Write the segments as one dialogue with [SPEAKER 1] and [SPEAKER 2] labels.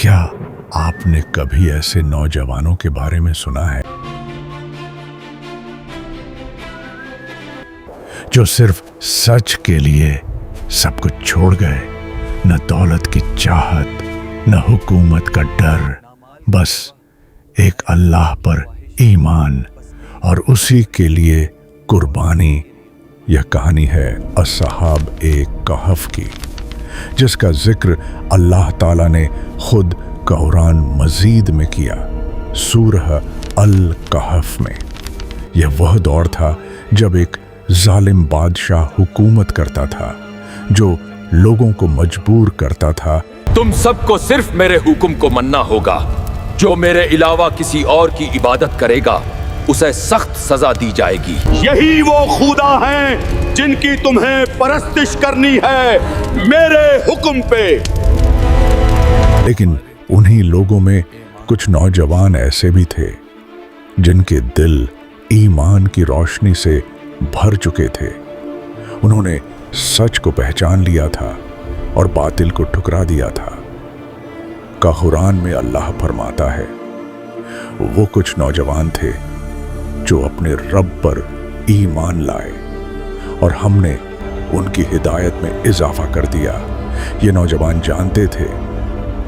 [SPEAKER 1] क्या आपने कभी ऐसे नौजवानों के बारे में सुना है जो सिर्फ सच के लिए सब कुछ छोड़ गए? न दौलत की चाहत, न हुकूमत का डर, बस एक अल्लाह पर ईमान और उसी के लिए कुर्बानी। यह कहानी है अस्हाब ए कहफ की, जिसका जिक्र अल्लाह ताला ने खुद कुरान मजीद में किया, सूरह अल कहफ में। यह वह दौर था जब एक जालिम बादशाह हुकूमत करता था, जो लोगों को मजबूर करता था,
[SPEAKER 2] तुम सबको सिर्फ मेरे हुक्म को मानना होगा। जो मेरे अलावा किसी और की इबादत करेगा उसे सख्त सजा दी जाएगी।
[SPEAKER 3] यही वो खुदा हैं जिनकी तुम्हें परस्तिश करनी है मेरे हुक्म पे।
[SPEAKER 1] लेकिन उन्हीं लोगों में कुछ नौजवान ऐसे भी थे जिनके दिल ईमान की रोशनी से भर चुके थे। उन्होंने सच को पहचान लिया था और बातिल को ठुकरा दिया था। कुरान में अल्लाह फरमाता है, वो कुछ नौजवान थे जो अपने रब पर ईमान लाए और हमने उनकी हिदायत में इजाफा कर दिया। ये नौजवान जानते थे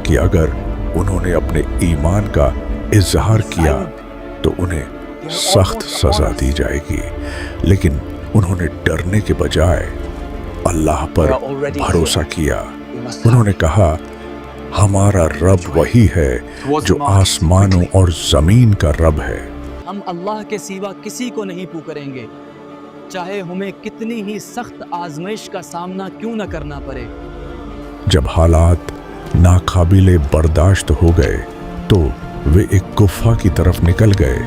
[SPEAKER 1] कि अगर उन्होंने अपने ईमान का इजहार किया तो उन्हें सख्त सजा दी जाएगी, लेकिन उन्होंने डरने के बजाय अल्लाह पर भरोसा किया। उन्होंने कहा, हमारा रब वही है जो आसमानों और जमीन का रब है।
[SPEAKER 4] हम अल्लाह के सिवा किसी को नहीं पुकारेंगे, चाहे हमें कितनी ही सख्त आजमाइश का सामना क्यों न करना पड़े।
[SPEAKER 1] जब हालात नाकाबिले बर्दाश्त हो गए तो वे एक गुफा की तरफ निकल गए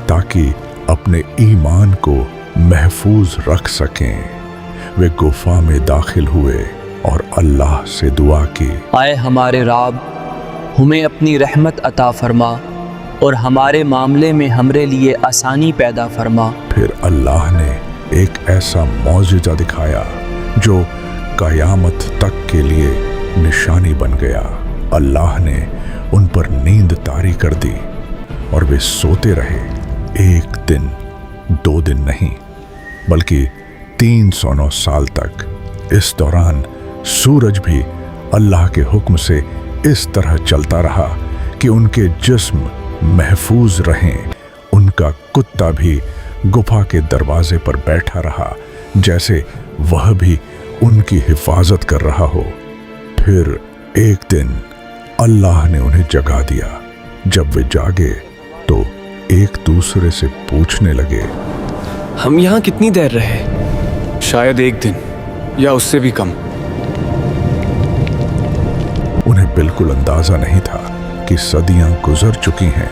[SPEAKER 1] ताकि अपने ईमान को महफूज रख सकें। वे गुफा में दाखिल हुए और अल्लाह से दुआ की,
[SPEAKER 4] आए हमारे रब, हमें अपनी रहमत अता फरमा और हमारे मामले में हमरे लिए आसानी पैदा फरमा।
[SPEAKER 1] फिर अल्लाह ने एक ऐसा मौजज़ा दिखाया जो क़यामत तक के लिए निशानी बन गया। अल्लाह ने उन पर नींद तारी कर दी और वे सोते रहे। 1 दिन 2 दिन नहीं, बल्कि 309 साल तक। इस दौरान सूरज भी अल्लाह के हुक्म से इस तरह चलता रहा कि उनके जिस्म महफूज रहें। उनका कुत्ता भी गुफा के दरवाजे पर बैठा रहा, जैसे वह भी उनकी हिफाजत कर रहा हो। फिर एक दिन अल्लाह ने उन्हें जगा दिया। जब वे जागे तो एक दूसरे से पूछने लगे,
[SPEAKER 5] हम यहाँ कितनी देर रहे? शायद 1 दिन या उससे भी कम।
[SPEAKER 1] उन्हें बिल्कुल अंदाजा नहीं था कि सदियां गुजर चुकी हैं।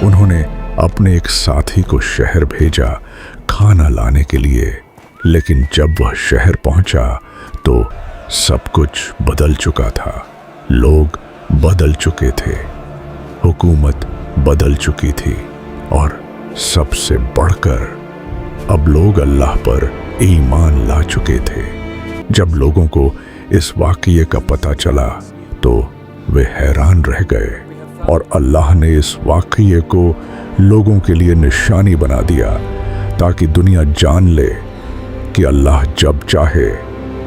[SPEAKER 1] उन्होंने अपने एक साथी को शहर भेजा खाना लाने के लिए, लेकिन जब वह शहर पहुंचा तो सब कुछ बदल चुका था। लोग बदल चुके थे, हुकूमत बदल चुकी थी और सबसे बढ़कर अब लोग अल्लाह पर ईमान ला चुके थे। जब लोगों को इस वाक़ये का पता चला तो वे हैरान रह गए और अल्लाह ने इस वाक़ये को लोगों के लिए निशानी बना दिया ताकि दुनिया जान ले कि अल्लाह जब चाहे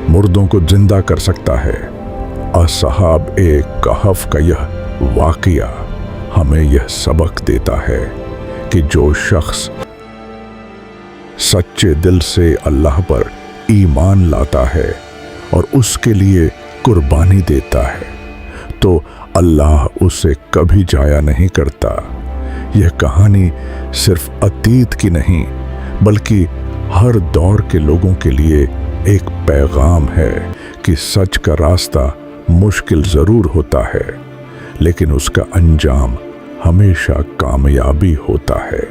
[SPEAKER 1] मुर्दों को जिंदा कर सकता है। अस्हाब ए कहफ का यह वाक़या हमें यह सबक देता है कि जो शख्स सच्चे दिल से अल्लाह पर ईमान लाता है और उसके लिए कुर्बानी देता है तो अल्लाह उसे कभी जाया नहीं करता। यह कहानी सिर्फ अतीत की नहीं, बल्कि हर दौर के लोगों के लिए एक पैगाम है कि सच का रास्ता मुश्किल ज़रूर होता है, लेकिन उसका अंजाम हमेशा कामयाबी होता है।